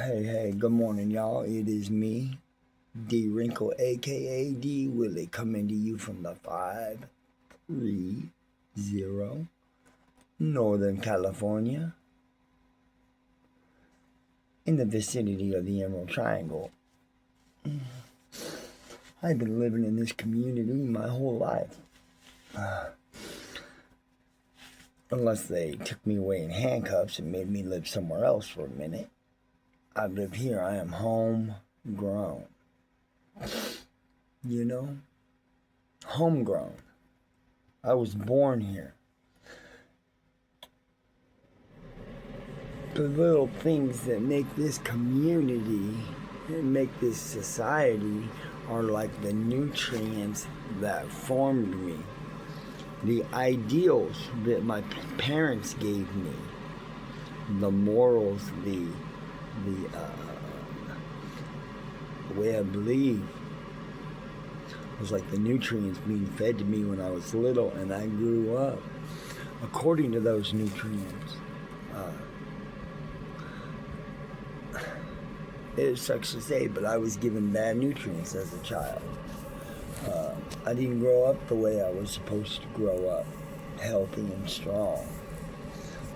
Hey, good morning, y'all. It is me, D Wrinkle, aka D Willie, coming to you from the 530 Northern California, in the vicinity of the Emerald Triangle. I've been living in this community my whole life. Unless they took me away in handcuffs and made me live somewhere else for a minute. I live here. I am homegrown. You know? Homegrown. I was born here. The little things that make this community and make this society are like the nutrients that formed me. The ideals that my parents gave me. The morals, the way I believe was like the nutrients being fed to me when I was little, and I grew up according to those nutrients. It sucks to say, but I was given bad nutrients as a child. I didn't grow up the way I was supposed to grow up, healthy and strong,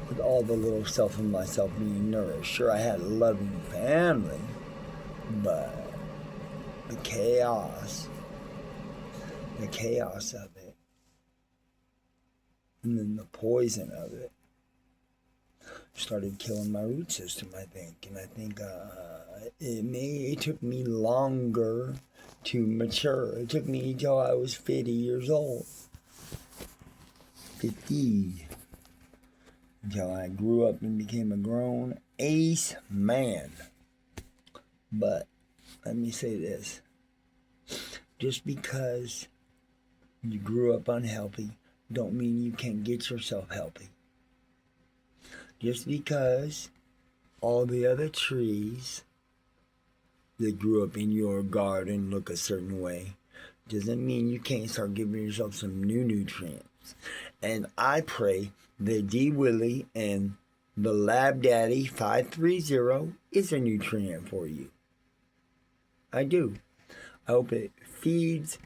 with all the little self of myself being nourished. Sure, I had a loving family, but the chaos of it, and then the poison of it started killing my root system, I think. And I think it took me longer to mature. It took me until I was 50 years old. 50. Until I grew up and became a grown ace man. But let me say this. Just because you grew up unhealthy don't mean you can't get yourself healthy. Just because all the other trees that grew up in your garden look a certain way doesn't mean you can't start giving yourself some new nutrients. And I pray that D Willie and the Lab Daddy 530 is a nutrient for you. I do. I hope it feeds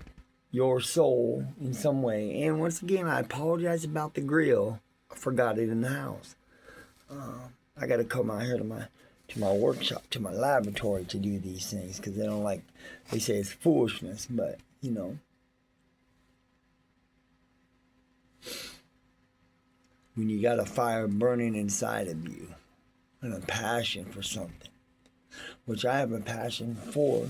your soul in some way. And once again, I apologize about the grill. I forgot it in the house. I got to come out here to my workshop, to my laboratory to do these things, because they say it's foolishness, but when you got a fire burning inside of you and a passion for something, which I have a passion for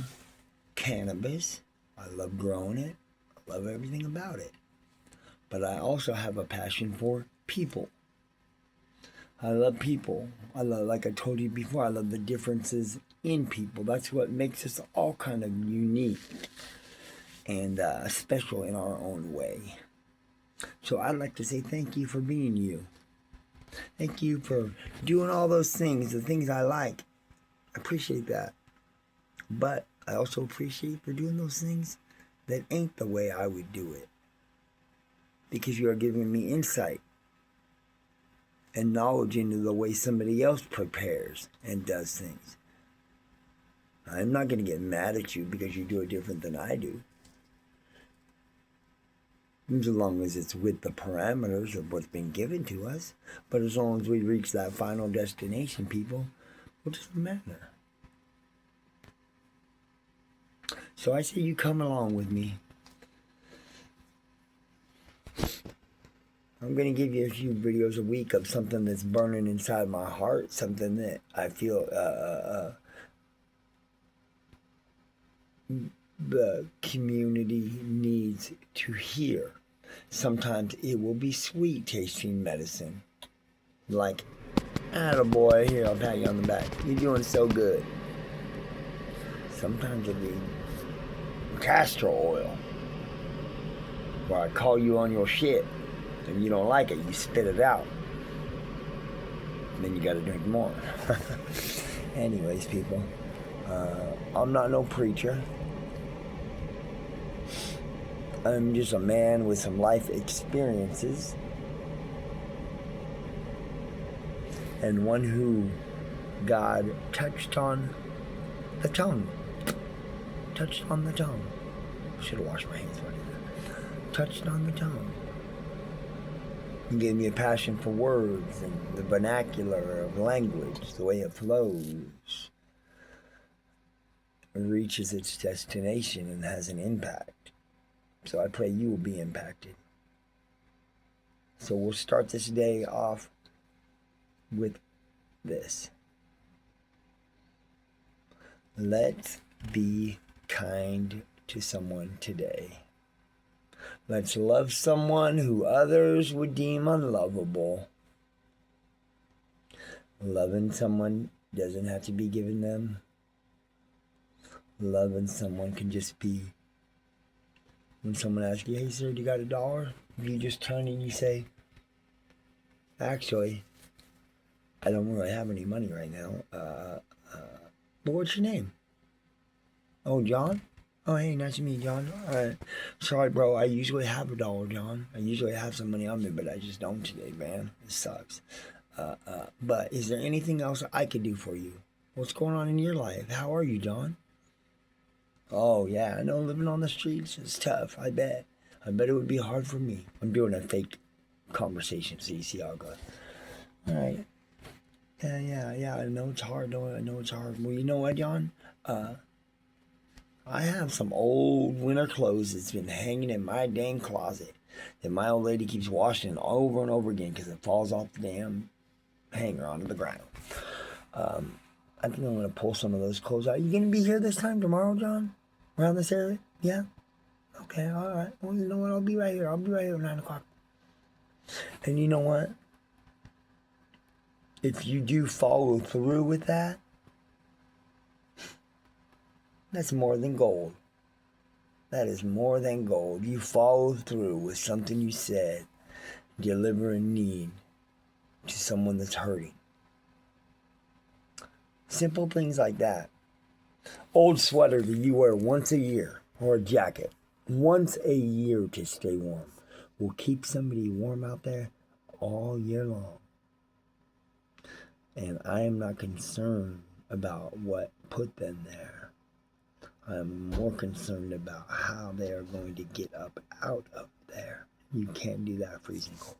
cannabis. I love growing it. I love everything about it. But I also have a passion for people. I love people. Like I told you before, I love the differences in people. That's what makes us all kind of unique and special in our own way. So I'd like to say thank you for being you. Thank you for doing all those things, the things I like. I appreciate that. But I also appreciate for doing those things that ain't the way I would do it. Because you are giving me insight and knowledge into the way somebody else prepares and does things. I'm not going to get mad at you because you do it different than I do. As long as it's with the parameters of what's been given to us. But as long as we reach that final destination, people, what does it matter? So I say you come along with me. I'm going to give you a few videos a week of something that's burning inside my heart, something that I feel the community needs to hear. Sometimes it will be sweet tasting medicine. Like, attaboy, here, I'll pat you on the back. You're doing so good. Sometimes it'll be castor oil, where I call you on your shit. And you don't like it, you spit it out. And then you gotta drink more. Anyways, people, I'm not no preacher. I'm just a man with some life experiences. And one who God touched on the tongue. Touched on the tongue. Should have washed my hands right there. Touched on the tongue. He gave me a passion for words and the vernacular of language, the way it flows. It reaches its destination and has an impact. So I pray you will be impacted. So we'll start this day off with this. Let's be kind to someone today. Let's love someone who others would deem unlovable. Loving someone doesn't have to be given them. Loving someone can just be when someone asks you, hey sir, do you got $1? You just turn and you say, actually, I don't really have any money right now. But what's your name? Oh, John? Oh, hey, nice to meet you, John. Sorry, bro. I usually have $1, John. I usually have some money on me, but I just don't today, man. It sucks. But is there anything else I could do for you? What's going on in your life? How are you, John? Oh, yeah, I know living on the streets is tough. I bet. I bet it would be hard for me. I'm doing a fake conversation, so you see how it goes. All right. Yeah. I know it's hard. I know it's hard. Well, you know what, John? I have some old winter clothes that's been hanging in my dang closet that my old lady keeps washing over and over again because it falls off the damn hanger onto the ground. I think I'm going to pull some of those clothes out. You going to be here this time tomorrow, John? Around this area? Yeah? Okay, all right. Well, you know what? I'll be right here. I'll be right here at 9 o'clock. And you know what? If you do follow through with that, that's more than gold. That is more than gold. You followed through with something you said, deliver a need to someone that's hurting. Simple things like that. Old sweater that you wear once a year, or a jacket, once a year to stay warm, will keep somebody warm out there all year long. And I am not concerned about what put them there. I'm more concerned about how they are going to get up out of there. You can't do that freezing cold.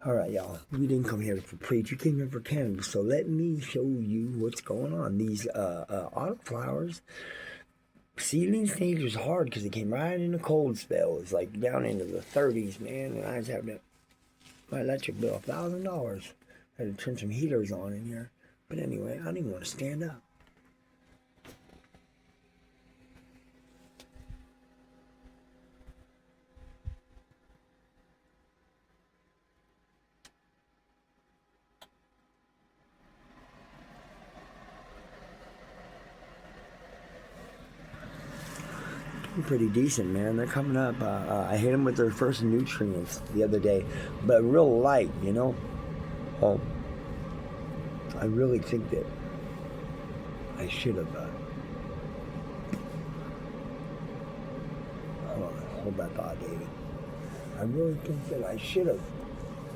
All right, y'all. We didn't come here for preach. You came here for cannabis. So let me show you what's going on. These autoflowers, seedling stage was hard because it came right in a cold spell. It's like down into the 30s, man. And I was having my electric bill, $1,000. I had to turn some heaters on in here. But anyway, I don't even want to stand up. Pretty decent, man. They're coming up. I hit them with their first nutrients the other day, but real light, you know. I really think that I should have. Hold that thought, David. I really think that I should have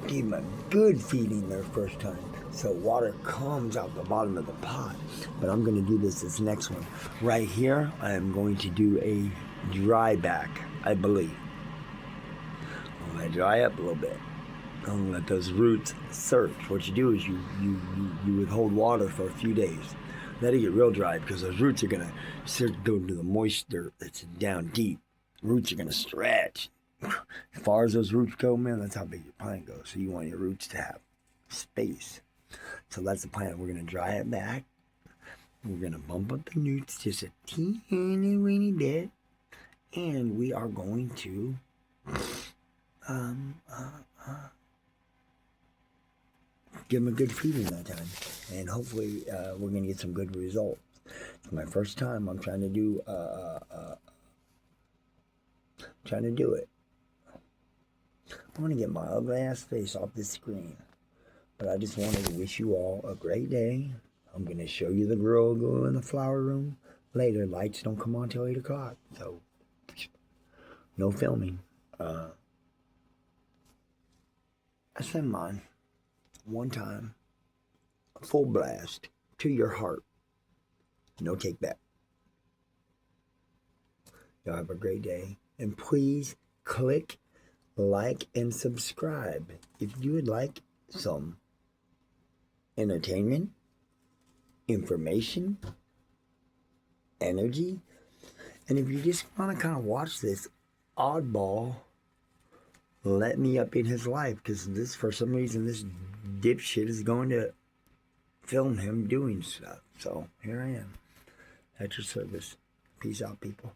gave them a good feeding their first time, so water comes out the bottom of the pot. But I'm going to do this next one. Right here, I am going to do a dry back, I believe. I'm going to dry up a little bit. I'm going to let those roots search. What you do is you withhold water for a few days. Let it get real dry because those roots are going to go to the moisture that's down deep. Roots are going to stretch. As far as those roots go, man, that's how big your plant goes. So you want your roots to have space. So that's the plan. We're going to dry it back. We're going to bump up the roots just a teeny weeny bit. And we are going to give them a good feeding that time. And hopefully we're going to get some good results. It's my first time. I'm trying to do it. I want to get my ugly ass face off this screen. But I just wanted to wish you all a great day. I'm going to show you the girl go in the flower room later. Lights don't come on till 8 o'clock. So, no filming. I spent mine one time full blast to your heart. No take back. Y'all have a great day. And please click, like, and subscribe if you would like some entertainment, information, energy, and if you just want to kind of watch this oddball let me up in his life, because this, for some reason, this dipshit is going to film him doing stuff. So here I am at your service. Peace out, people.